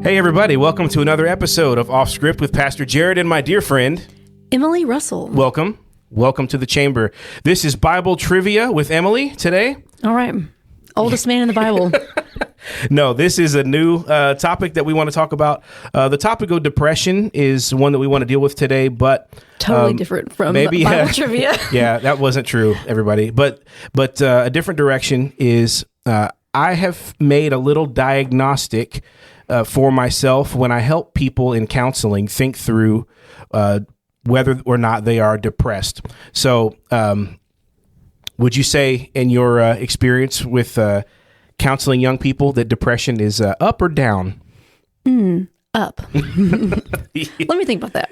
Hey everybody, welcome to another episode of Off Script with Pastor Jared and my dear friend, Emily Russell. Welcome to the chamber. This is Bible Trivia with Emily today. All right. Oldest man in the Bible. No, this is a new topic that we want to talk about. The topic of depression is one that we want to deal with today, but totally different from Bible Trivia. Yeah, that wasn't true, everybody. But a different direction is I have made a little diagnostic for myself when I help people in counseling think through whether or not they are depressed. So would you say in your experience with counseling young people that depression is up or down? Up. Let me think about that.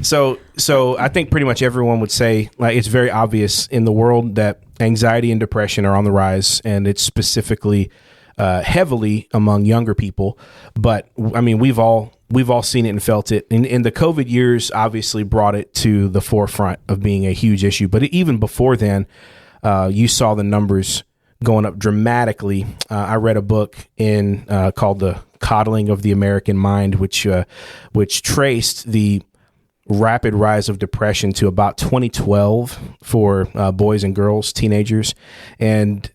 So I think pretty much everyone would say, like, it's very obvious in the world that anxiety and depression are on the rise, and it's specifically heavily among younger people. But I mean, we've all seen it and felt it. And the COVID years obviously brought it to the forefront of being a huge issue. But even before then, you saw the numbers going up dramatically. I read a book called The Coddling of the American Mind, which traced the rapid rise of depression to about 2012 for boys and girls, teenagers, and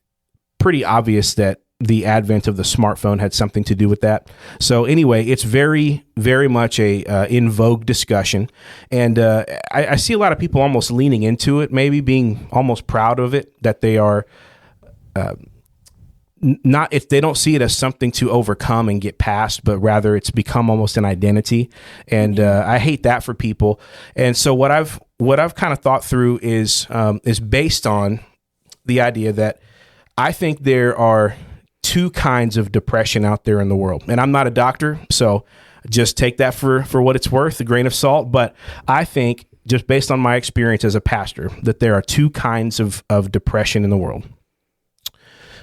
pretty obvious that the advent of the smartphone had something to do with that. So anyway, it's very, very much a in vogue discussion. And I see a lot of people almost leaning into it, maybe being almost proud of it, that they are not, if they don't see it as something to overcome and get past, but rather it's become almost an identity. And I hate that for people. And so what I've kind of thought through is based on the idea that I think there are two kinds of depression out there in the world. And I'm not a doctor, so just take that for what it's worth, a grain of salt. But I think, just based on my experience as a pastor, that there are two kinds of depression in the world.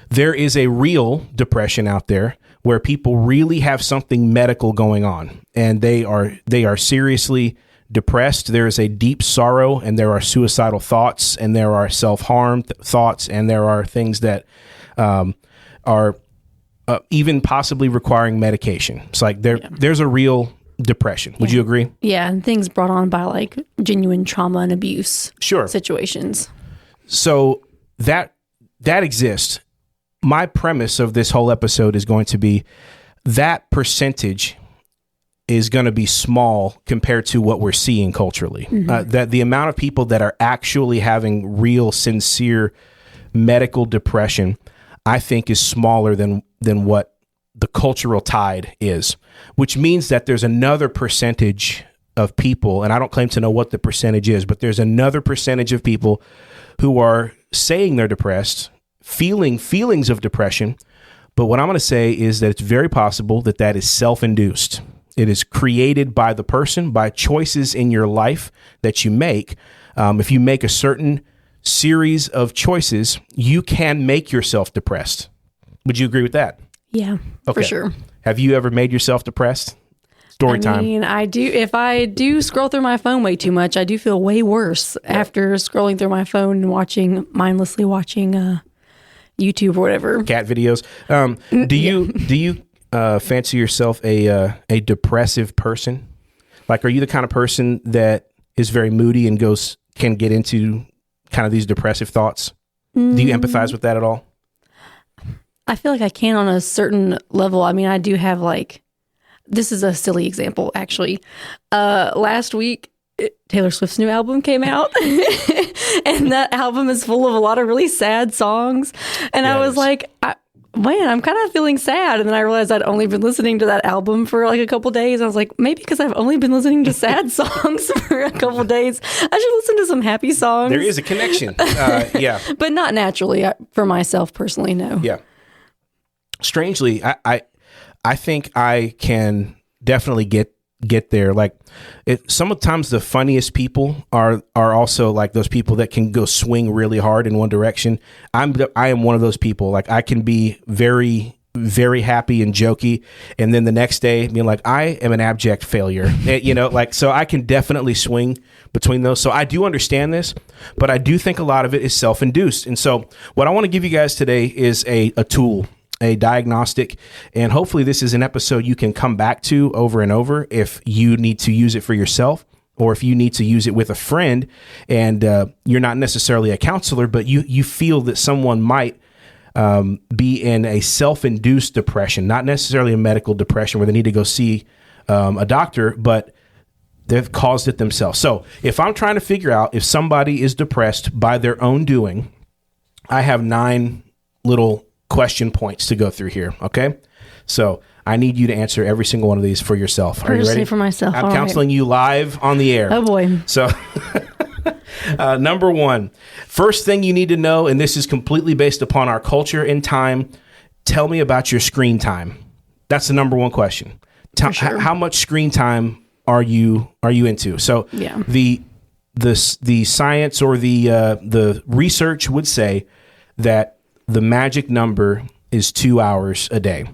There is a real depression out there where people really have something medical going on, and they are seriously depressed. There is a deep sorrow, and there are suicidal thoughts, and there are self-harm thoughts, and there are things that are even possibly requiring medication. It's like there's a real depression. Would you agree? Yeah, and things brought on by like genuine trauma and abuse situations. So that exists. My premise of this whole episode is going to be that percentage is going to be small compared to what we're seeing culturally. Mm-hmm. That the amount of people that are actually having real, sincere medical depression, I think, is smaller than what the cultural tide is, which means that there's another percentage of people, and I don't claim to know what the percentage is, but there's another percentage of people who are saying they're depressed, feeling feelings of depression. But what I'm going to say is that it's very possible that is self-induced. It is created by the person, by choices in your life that you make. If you make a certain series of choices, you can make yourself depressed. Would you agree with that? Yeah, for sure. Have you ever made yourself depressed? Story time. I mean, I do. If I do scroll through my phone way too much, I do feel way worse after scrolling through my phone and mindlessly watching YouTube or whatever. Cat videos. Do you fancy yourself a depressive person? Like, are you the kind of person that is very moody and can get into kind of these depressive thoughts? Do you empathize with that at all? I feel like I can on a certain level. I mean, I do have this is a silly example, actually. Last week, Taylor Swift's new album came out, and that album is full of a lot of really sad songs. And I was like, man, I'm kind of feeling sad. And then I realized I'd only been listening to that album for like a couple days. I was like, maybe because I've only been listening to sad songs for a couple days, I should listen to some happy songs. There is a connection. Yeah. But not naturally for myself personally, no. Yeah. Strangely, I think I can definitely get there. Like, sometimes the funniest people are also like those people that can go swing really hard in one direction. I am one of those people. Like, I can be very, very happy and jokey, and then the next day being like, I am an abject failure. So I can definitely swing between those. So I do understand this, but I do think a lot of it is self-induced. And so what I want to give you guys today is a tool. a diagnostic, and hopefully this is an episode you can come back to over and over if you need to use it for yourself, or if you need to use it with a friend, and you're not necessarily a counselor, but you feel that someone might be in a self-induced depression, not necessarily a medical depression where they need to go see a doctor, but they've caused it themselves. So if I'm trying to figure out if somebody is depressed by their own doing, I have 9 little question points to go through here. Okay. So I need you to answer every single one of these for yourself. Are you ready? For myself. I'm counseling you live on the air. Oh boy. So number 1, first thing you need to know, and this is completely based upon our culture and time. Tell me about your screen time. That's the number 1 question. Sure. How much screen time are you into? So yeah. The science or the research would say that the magic number is 2 hours a day.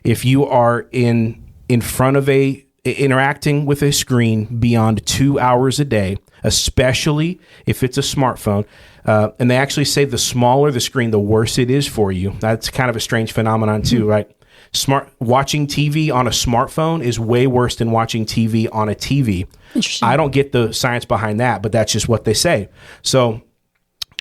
If you are in front of interacting with a screen beyond 2 hours a day, especially if it's a smartphone, and they actually say the smaller the screen, the worse it is for you. That's kind of a strange phenomenon too, right? Watching TV on a smartphone is way worse than watching TV on a TV. Interesting. I don't get the science behind that, but that's just what they say. So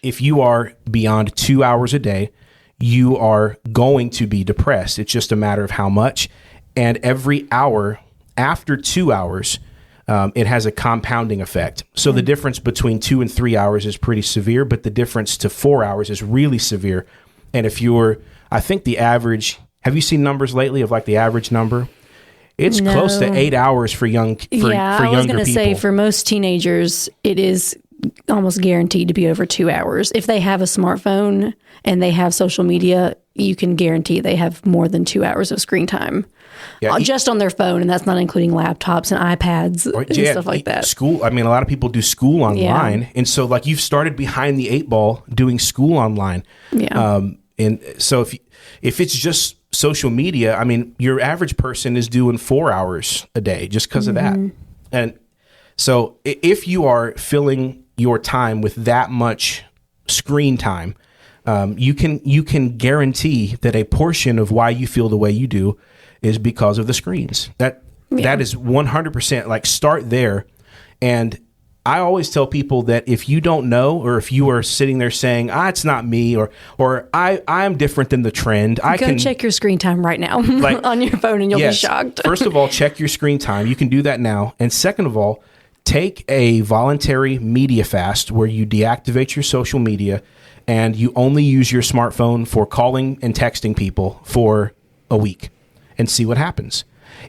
if you are beyond 2 hours a day, you are going to be depressed. It's just a matter of how much. And every hour after 2 hours, it has a compounding effect. So the difference between 2 and 3 hours is pretty severe, but the difference to 4 hours is really severe. And if I think the average, have you seen numbers lately of like the average number? It's close to 8 hours for younger people. I was going to say for most teenagers, it is almost guaranteed to be over 2 hours. If they have a smartphone and they have social media, you can guarantee they have more than 2 hours of screen time just on their phone. And that's not including laptops and iPads and stuff like that. School. I mean, a lot of people do school online. And so like you've started behind the 8 ball doing school online. Yeah. And so if it's just social media, I mean, your average person is doing 4 hours a day just because of that. And so if you are filling your time with that much screen time, you can guarantee that a portion of why you feel the way you do is because of the screens. That is 100%. Like, start there. And I always tell people that if you don't know, or if you are sitting there saying, it's not me, or I'm different than the trend, Go check your screen time right now on your phone and you'll be shocked. First of all, check your screen time. You can do that now. And second of all, take a voluntary media fast where you deactivate your social media and you only use your smartphone for calling and texting people for a week and see what happens.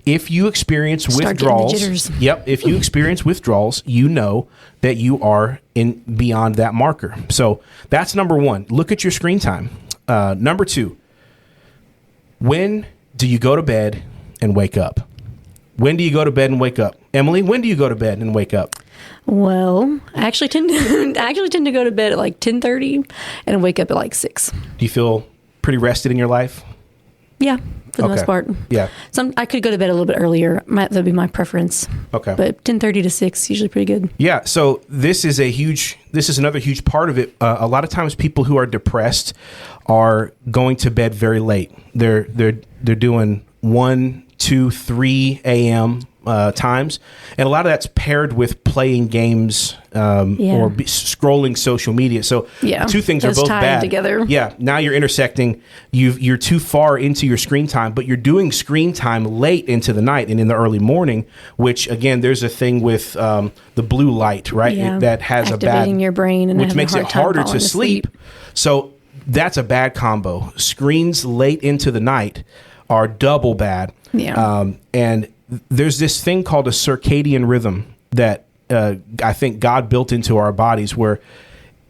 If you experience withdrawals, if you experience withdrawals, you know that you are beyond that marker. So that's number 1. Look at your screen time. Number 2, when do you go to bed and wake up? When do you go to bed and wake up? Emily, when do you go to bed and wake up? Well, I actually tend to go to bed at like 10:30 and wake up at like 6. Do you feel pretty rested in your life? Yeah, for the most part. Yeah. I could go to bed a little bit earlier. That'd be my preference. Okay. But 10:30 to 6 usually pretty good. Yeah. So this is another huge part of it. A lot of times people who are depressed are going to bed very late. They're doing 1, 2, 3 a.m. Times, and a lot of that's paired with playing games or scrolling social media. So two things are both bad together. Yeah, now you're intersecting. You're too far into your screen time, but you're doing screen time late into the night and in the early morning. Which again, there's a thing with the blue light, right? That has activating your brain, and which makes it harder to sleep. So that's a bad combo. Screens late into the night are double bad. Yeah, and there's this thing called a circadian rhythm that I think God built into our bodies, where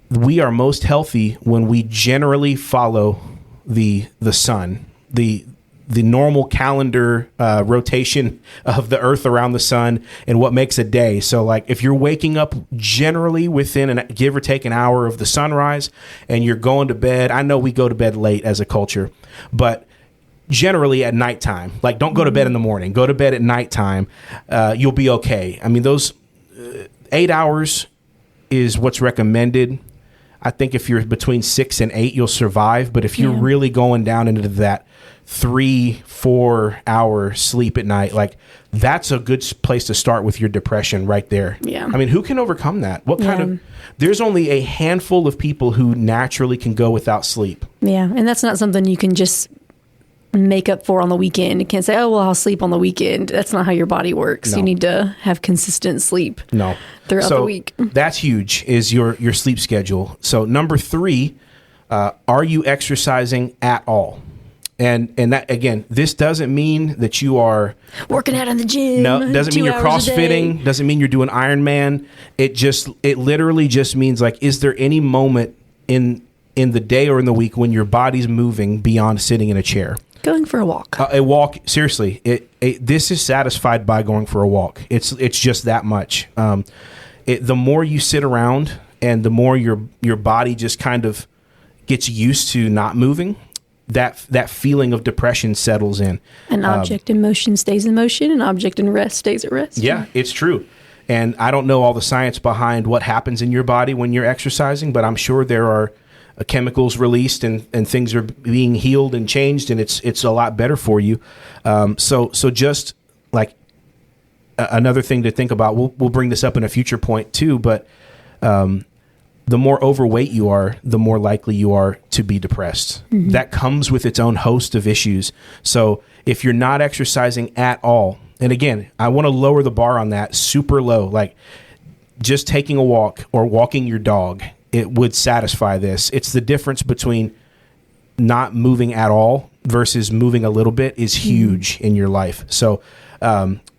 we are most healthy when we generally follow the sun, the normal calendar rotation of the earth around the sun and what makes a day. So like if you're waking up generally within give or take an hour of the sunrise and you're going to bed, I know we go to bed late as a culture, but generally at nighttime, like don't go to bed in the morning, go to bed at nighttime. You'll be okay. I mean, those 8 hours is what's recommended. I think if you're between 6 and 8, you'll survive. But if you're really going down into that 3-4 hour sleep at night, like that's a good place to start with your depression right there. Yeah. I mean, who can overcome that? What kind of, there's only a handful of people who naturally can go without sleep. Yeah. And that's not something you can just make up for on the weekend. You can't say, oh, well, I'll sleep on the weekend. That's not how your body works. No. You need to have consistent sleep throughout the week. That's huge, is your sleep schedule. So number 3, are you exercising at all? And that, again, this doesn't mean that you are working out in the gym. No, doesn't mean you're crossfitting. Doesn't mean you're doing Ironman. It literally just means, like, is there any moment in the day or in the week when your body's moving beyond sitting in a chair? Going for a walk. A walk, seriously. This is satisfied by going for a walk. It's just that much. The more you sit around and the more your body just kind of gets used to not moving, that feeling of depression settles in. An object in motion stays in motion. An object in rest stays at rest. Yeah, it's true. And I don't know all the science behind what happens in your body when you're exercising, but I'm sure there are chemicals released and things are being healed and changed, and it's a lot better for you. So just like another thing to think about, we'll bring this up in a future point too, but the more overweight you are, the more likely you are to be depressed. Mm-hmm. That comes with its own host of issues. So if you're not exercising at all, and again, I want to lower the bar on that super low, like just taking a walk or walking your dog, it would satisfy this. It's the difference between not moving at all versus moving a little bit is huge in your life. So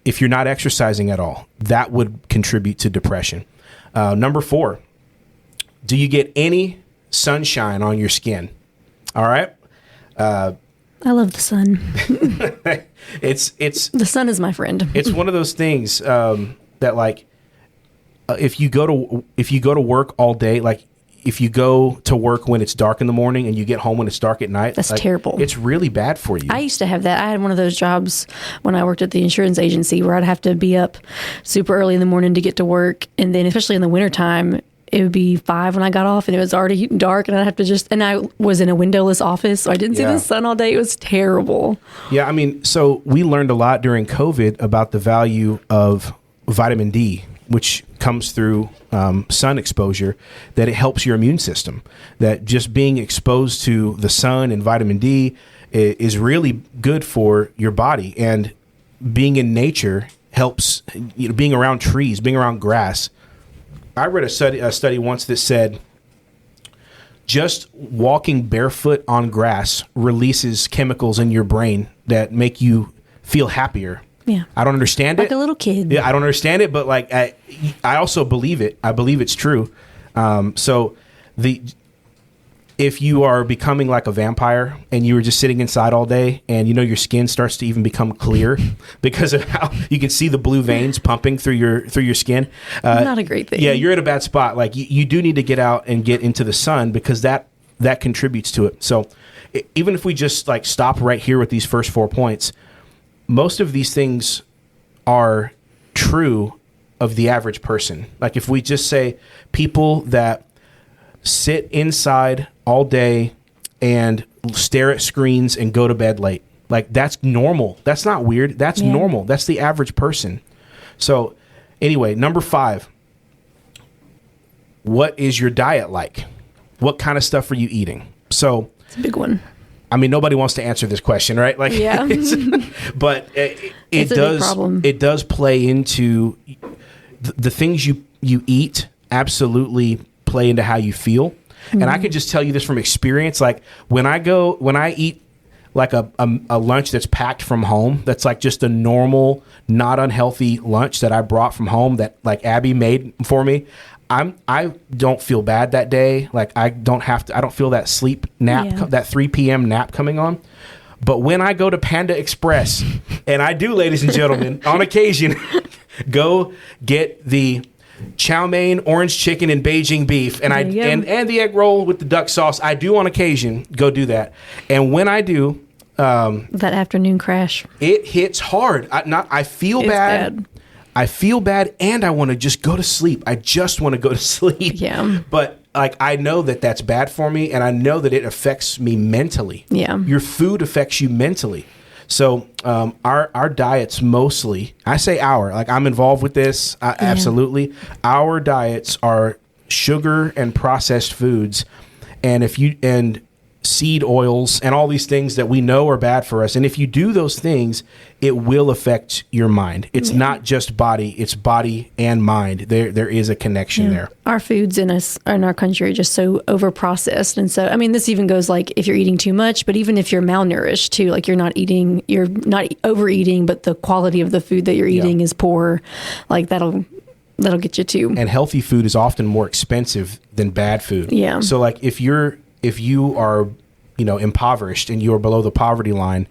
if you're not exercising at all, that would contribute to depression. Number 4, do you get any sunshine on your skin? All right. I love the sun. It's the sun is my friend. It's one of those things that, like, if you go to work all day, like if you go to work when it's dark in the morning and you get home when it's dark at night, that's terrible. It's really bad for you. I used to have that. I had one of those jobs when I worked at the insurance agency where I'd have to be up super early in the morning to get to work, and then especially in the wintertime, it would be 5 when I got off and it was already dark, and I'd have to and I was in a windowless office, so I didn't see the sun all day. It was terrible. Yeah. I mean, so we learned a lot during COVID about the value of vitamin D, which comes through sun exposure, that it helps your immune system, that just being exposed to the sun and vitamin D is really good for your body. And being in nature helps, being around trees, being around grass. I read a study once that said just walking barefoot on grass releases chemicals in your brain that make you feel happier. Yeah. I don't understand it. Like a little kid. Yeah, I don't understand it, but like I also believe it. I believe it's true. So if you are becoming like a vampire and you were just sitting inside all day and your skin starts to even become clear because of how you can see the blue veins pumping through your skin. Not a great thing. Yeah, you're at a bad spot. Like you do need to get out and get into the sun because that contributes to it. So even if we just like stop right here with these first 4 points, most of these things are true of the average person. Like if we just say people that sit inside all day and stare at screens and go to bed late, like that's normal. That's not weird. That's normal. That's the average person. So anyway, number 5, what is your diet like? What kind of stuff are you eating? So it's a big one. I mean, nobody wants to answer this question, right? Like, yeah. But it does. Big problem. It does play into the things you eat. Absolutely play into how you feel. Mm-hmm. And I can just tell you this from experience. Like when I eat like a lunch that's packed from home, that's like just a normal, not unhealthy lunch that I brought from home that like Abby made for me, I don't feel bad that day. Like I don't feel that sleep nap, that 3 p.m. nap coming on. But when I go to Panda Express, and I do, ladies and gentlemen, on occasion, go get the chow mein, orange chicken, and Beijing beef, and and the egg roll with the duck sauce. I do on occasion go do that. And when I do, that afternoon crash, it hits hard. I feel bad. I feel bad, and I want to just go to sleep. I just want to go to sleep. Yeah. But like I know that that's bad for me, and I know that it affects me mentally. Yeah. Your food affects you mentally. So our diets mostly, I say like I'm involved with this, absolutely. Our diets are sugar and processed foods, and seed oils and all these things that we know are bad for us. And if you do those things, it will affect your mind. It's not just body, it's body and mind. There is a connection there. Our foods in our country are just so over processed. And so, I mean, this even goes like if you're eating too much, but even if you're malnourished too, like you're not overeating, but the quality of the food that you're eating is poor, like that'll get you too. And healthy food is often more expensive than bad food. Yeah. So like if you are, impoverished and you are below the poverty line,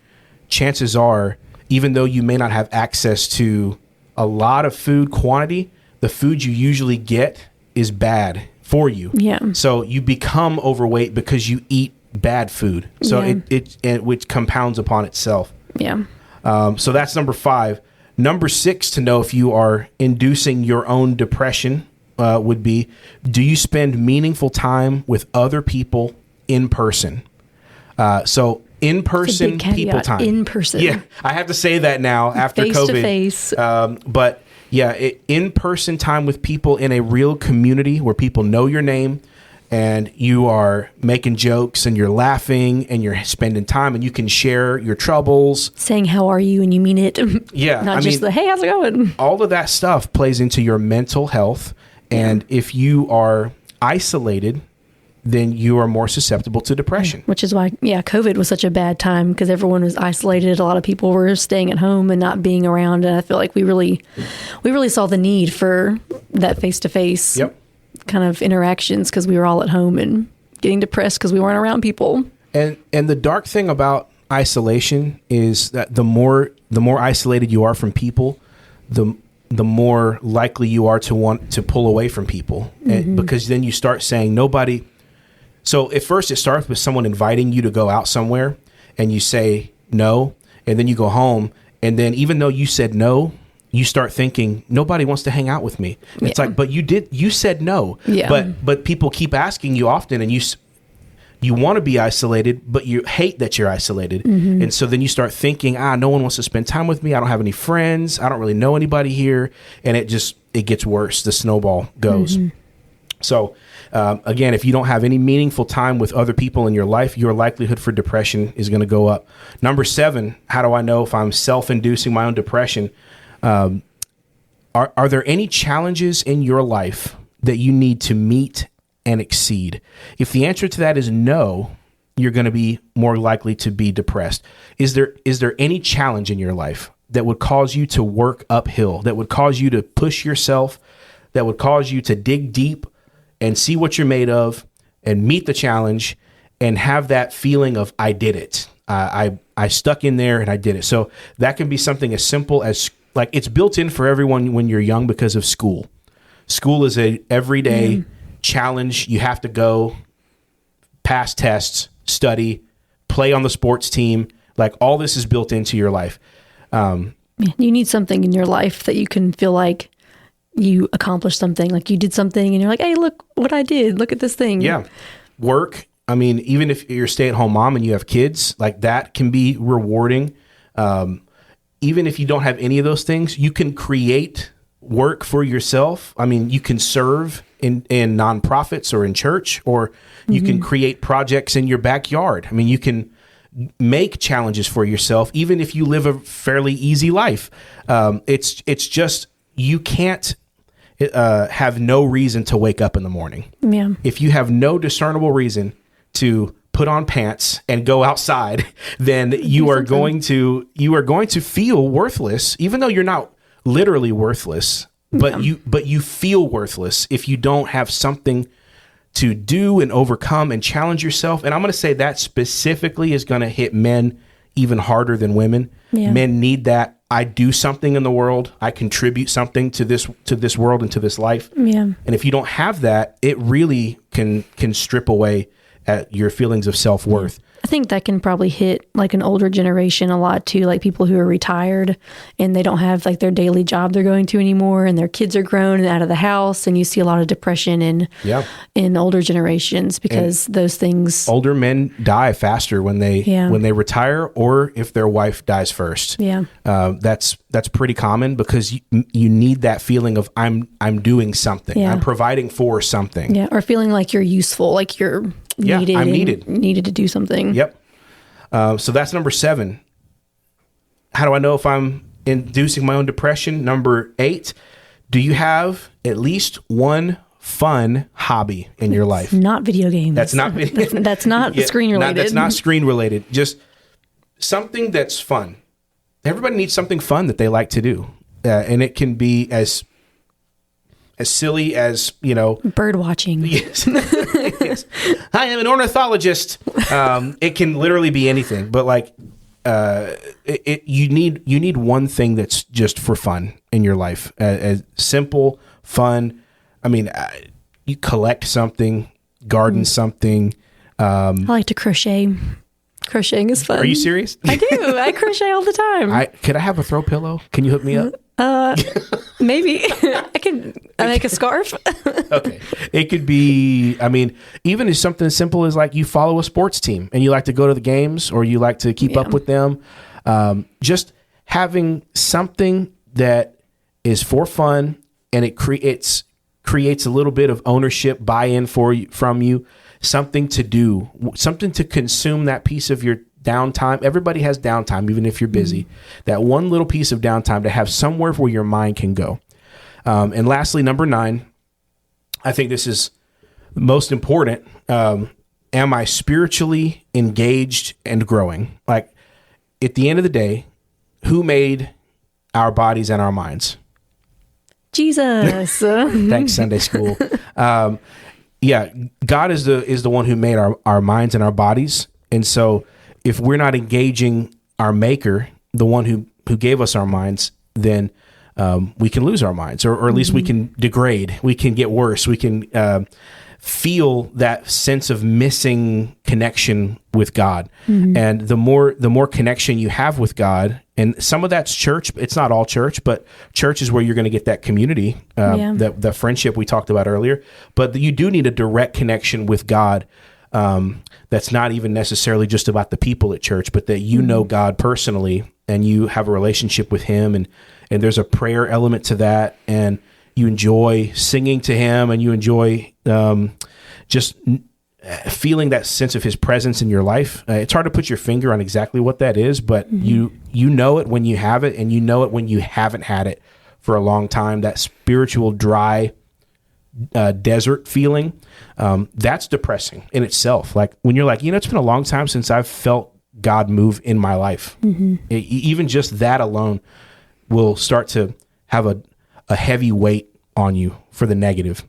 chances are, even though you may not have access to a lot of food quantity, the food you usually get is bad for you. Yeah. So you become overweight because you eat bad food. So it which compounds upon itself. Yeah. So that's number 5. Number 6 to know if you are inducing your own depression would be, do you spend meaningful time with other people in person? So in-person people time. In person. Yeah, I have to say that now after face COVID. To face. But yeah, in-person time with people in a real community where people know your name and you are making jokes and you're laughing and you're spending time and you can share your troubles. Saying, how are you? And you mean it. Yeah. Not just hey, how's it going? All of that stuff plays into your mental health. And if you are isolated, then you are more susceptible to depression. Which is why, COVID was such a bad time because everyone was isolated. A lot of people were staying at home and not being around. And I feel like we really saw the need for that face-to-face kind of interactions because we were all at home and getting depressed because we weren't around people. And the dark thing about isolation is that the more isolated you are from people, the more likely you are to want to pull away from people. And because then you start saying nobody. So at first it starts with someone inviting you to go out somewhere and you say no, and then you go home. And then even though you said no, you start thinking nobody wants to hang out with me. It's like, but you said no, but people keep asking you often and you want to be isolated, but you hate that you're isolated. And so then you start thinking, no one wants to spend time with me. I don't have any friends. I don't really know anybody here. And it gets worse. The snowball goes. So again, if you don't have any meaningful time with other people in your life, your likelihood for depression is going to go up. Number 7, how do I know if I'm self-inducing my own depression? Are there any challenges in your life that you need to meet and exceed? If the answer to that is no, you're going to be more likely to be depressed. Is there any challenge in your life that would cause you to work uphill, that would cause you to push yourself, that would cause you to dig deep and see what you're made of and meet the challenge and have that feeling of I did it. I stuck in there and I did it. So that can be something as simple as like it's built in for everyone when you're young because of school. School is a everyday challenge. You have to go pass tests, study, play on the sports team. Like all this is built into your life. You need something in your life that you can feel like you accomplished something, like you did something and you're like, hey, look what I did. Look at this thing. Yeah. Work. I mean, even if you're a stay-at-home mom and you have kids, like that can be rewarding. Even if you don't have any of those things, you can create work for yourself. I mean, you can serve in nonprofits or in church, or you can create projects in your backyard. I mean, you can make challenges for yourself, even if you live a fairly easy life. It's just, you can't have no reason to wake up in the morning. Yeah. If you have no discernible reason to put on pants and go outside, then you are going to feel worthless, even though you're not literally worthless, but you feel worthless if you don't have something to do and overcome and challenge yourself. And I'm going to say that specifically is going to hit men even harder than women. Yeah. Men need that. I do something in the world. I contribute something to this world and to this life. Yeah. And if you don't have that, it really can strip away at your feelings of self-worth. I think that can probably hit like an older generation a lot too, like people who are retired and they don't have like their daily job they're going to anymore, and their kids are grown and out of the house, and you see a lot of depression in older generations because those things. Older men die faster when they retire, or if their wife dies first. Yeah, that's pretty common because you need that feeling of I'm doing something. Yeah. I'm providing for something. Yeah, or feeling like you're useful, like you're needed. I'm needed to do something. Yep. So that's number 7. How do I know if I'm inducing my own depression? Number 8, do you have at least one fun hobby in your life? Not video games. That's not that's not screen related. That's not screen related. Just something that's fun. Everybody needs something fun that they like to do. And it can be as silly as, bird watching. Yes. Yes. I am an ornithologist. It can literally be anything, but like, you need one thing that's just for fun in your life, as simple, fun. I mean, you collect something, garden something. I like to crochet. Crocheting is fun. Are you serious? I do. I crochet all the time. Could I have a throw pillow? Can you hook me up? Maybe I can make a scarf. Okay. It could be, even as something as simple as like you follow a sports team and you like to go to the games or you like to keep up with them. Just having something that is for fun and it creates a little bit of ownership, buy-in from you, something to do, something to consume that piece of your downtime. Everybody has downtime, even if you're busy. That one little piece of downtime to have somewhere where your mind can go. And lastly, number 9, I think this is most important. Am I spiritually engaged and growing? Like, at the end of the day, who made our bodies and our minds? Jesus. Thanks, Sunday school. God is the one who made our minds and our bodies. And so if we're not engaging our maker, the one who gave us our minds, then we can lose our minds, or at least we can degrade. We can get worse. We can feel that sense of missing connection with God. And the more connection you have with God, and some of that's church. It's not all church, but church is where you're going to get that community, the friendship we talked about earlier. But you do need a direct connection with God. That's not even necessarily just about the people at church, but that you know God personally and you have a relationship with him, and there's a prayer element to that, and you enjoy singing to him, and you enjoy just feeling that sense of his presence in your life. It's hard to put your finger on exactly what that is, but you know it when you have it, and you know it when you haven't had it for a long time. That spiritual dry desert feeling, that's depressing in itself. Like when you're like, it's been a long time since I've felt God move in my life. Even just that alone will start to have a heavy weight on you for the negative.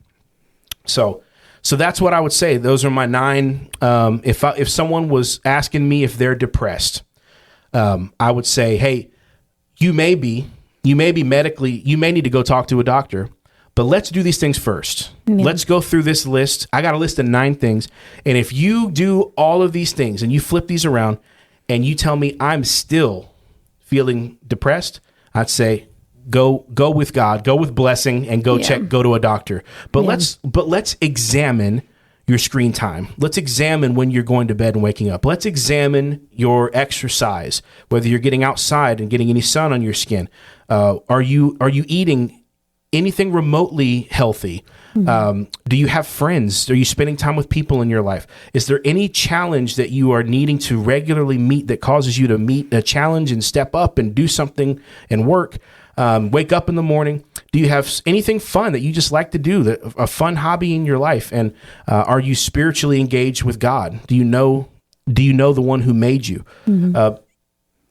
So that's what I would say. Those are my 9. If someone was asking me if they're depressed, I would say, hey, you may be medically, you may need to go talk to a doctor. But let's do these things first. Yeah. Let's go through this list. I got a list of 9 things. And if you do all of these things and you flip these around and you tell me I'm still feeling depressed, I'd say go with God, go with blessing, and go to a doctor. But let's examine your screen time. Let's examine when you're going to bed and waking up. Let's examine your exercise, whether you're getting outside and getting any sun on your skin. Are you eating anything remotely healthy? Do you have friends? Are you spending time with people in your life? Is there any challenge that you are needing to regularly meet that causes you to meet a challenge and step up and do something and work? Wake up in the morning. Do you have anything fun that you just like to do, a fun hobby in your life? And are you spiritually engaged with God? Do you know the one who made you?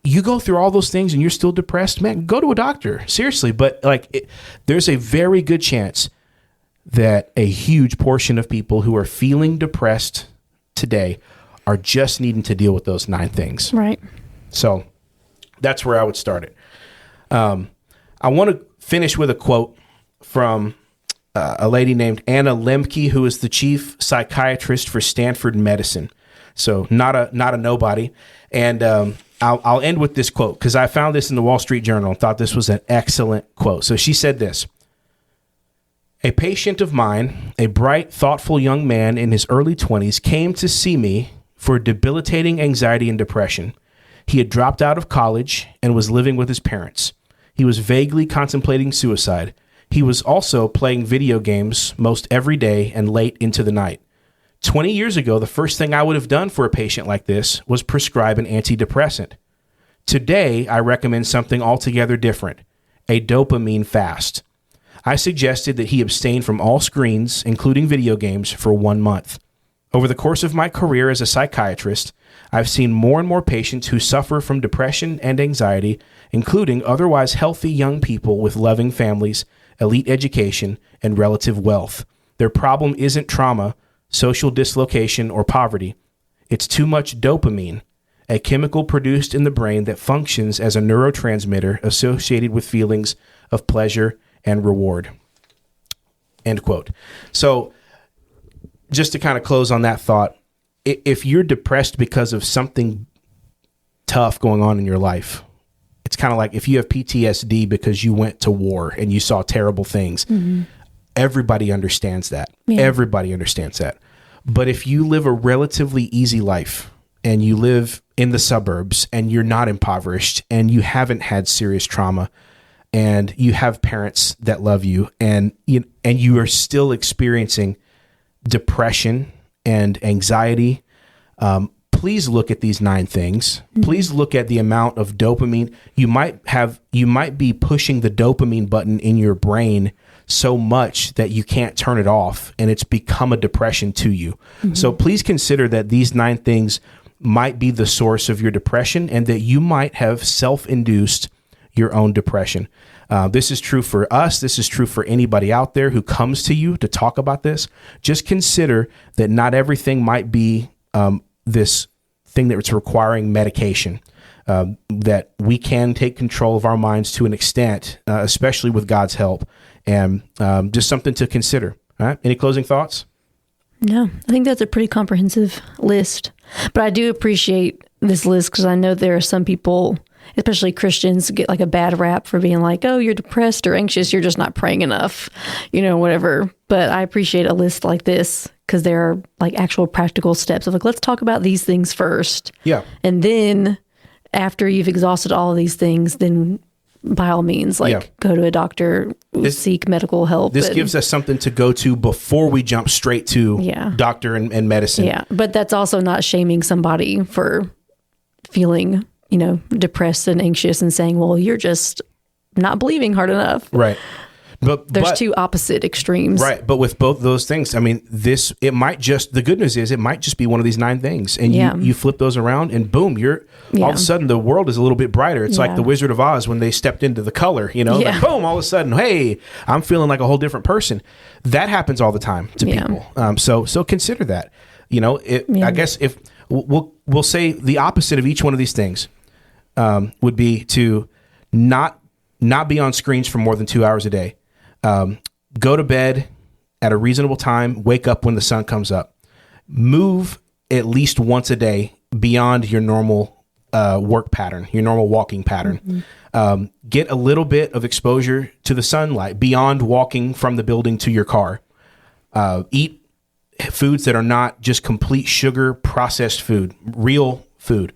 You go through all those things and you're still depressed, man, go to a doctor, seriously. But there's a very good chance that a huge portion of people who are feeling depressed today are just needing to deal with those 9 things. Right. So that's where I would start it. I want to finish with a quote from a lady named Anna Lemke, who is the chief psychiatrist for Stanford Medicine. So not a nobody. And I'll end with this quote because I found this in the Wall Street Journal and thought this was an excellent quote. So she said this: "A patient of mine, a bright, thoughtful young man in his early 20s, came to see me for debilitating anxiety and depression. He had dropped out of college and was living with his parents. He was vaguely contemplating suicide. He was also playing video games most every day and late into the night. 20 years ago, the first thing I would have done for a patient like this was prescribe an antidepressant. Today, I recommend something altogether different, a dopamine fast. I suggested that he abstain from all screens, including video games, for 1 month. Over the course of my career as a psychiatrist, I've seen more and more patients who suffer from depression and anxiety, including otherwise healthy young people with loving families, elite education, and relative wealth. Their problem isn't trauma, social dislocation, or poverty. It's too much dopamine, a chemical produced in the brain that functions as a neurotransmitter associated with feelings of pleasure and reward." End quote. So just to kind of close on that thought, if you're depressed because of something tough going on in your life, it's kind of like if you have PTSD because you went to war and you saw terrible things. Mm-hmm. Everybody understands that. Yeah. Everybody understands that. But if you live a relatively easy life and you live in the suburbs and you're not impoverished and you haven't had serious trauma and you have parents that love you and you are still experiencing depression and anxiety, please look at these 9 things. Mm-hmm. Please look at the amount of dopamine. You might be pushing the dopamine button in your brain so much that you can't turn it off, and it's become a depression to you. Mm-hmm. So please consider that these 9 things might be the source of your depression and that you might have self-induced your own depression. This is true for us. This is true for anybody out there who comes to you to talk about this. Just consider that not everything might be this thing that's requiring medication, that we can take control of our minds to an extent, especially with God's help, and just something to consider. All right. Any closing thoughts? No, I think that's a pretty comprehensive list, but I do appreciate this list because I know there are some people, especially Christians, get like a bad rap for being like, oh, you're depressed or anxious, you're just not praying enough, whatever. But I appreciate a list like this because there are like actual practical steps of like, let's talk about these things first. Yeah. And then after you've exhausted all of these things, then by all means, go to a doctor, seek medical help. This gives us something to go to before we jump straight to doctor and medicine. Yeah. But that's also not shaming somebody for feeling depressed and anxious and saying, well, you're just not believing hard enough. Right. But there's 2 opposite extremes. Right. But with both those things, I mean, the good news is it might just be one of these 9 things. And you flip those around and boom, all of a sudden the world is a little bit brighter. It's like the Wizard of Oz when they stepped into the color, like boom, all of a sudden, hey, I'm feeling like a whole different person. That happens all the time to people. So consider that, I guess if we'll say the opposite of each one of these things, would be to not be on screens for more than 2 hours a day. Go to bed at a reasonable time. Wake up when the sun comes up. Move at least once a day beyond your normal work pattern, your normal walking pattern. Mm-hmm. Get a little bit of exposure to the sunlight beyond walking from the building to your car. Eat foods that are not just complete sugar processed food, real food.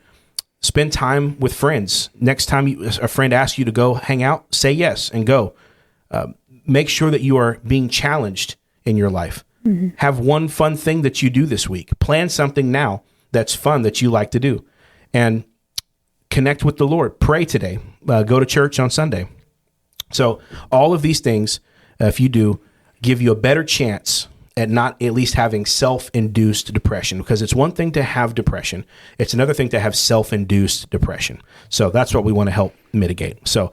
Spend time with friends. Next time a friend asks you to go hang out, say yes and go. Make sure that you are being challenged in your life. Mm-hmm. Have one fun thing that you do this week. Plan something now that's fun that you like to do. And connect with the Lord. Pray today. Go to church on Sunday. So all of these things, if you do, give you a better chance at not at least having self-induced depression, because it's one thing to have depression. It's another thing to have self-induced depression. So that's what we want to help mitigate. So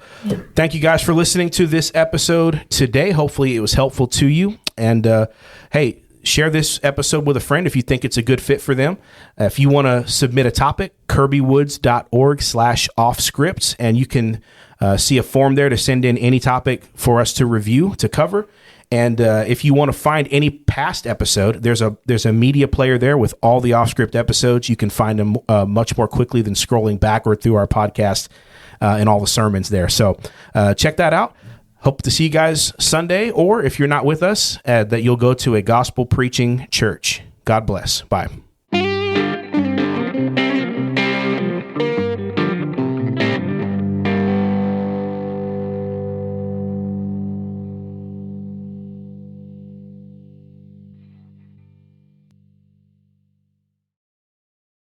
thank you guys for listening to this episode today. Hopefully it was helpful to you. And hey, share this episode with a friend if you think it's a good fit for them. If you want to submit a topic, kirbywoods.org/offscripts, and you can see a form there to send in any topic for us to review, to cover. And if you want to find any past episode, there's a media player there with all the off script episodes. You can find them much more quickly than scrolling backward through our podcast and all the sermons there. So check that out. Hope to see you guys Sunday, or if you're not with us, that you'll go to a gospel preaching church. God bless. Bye.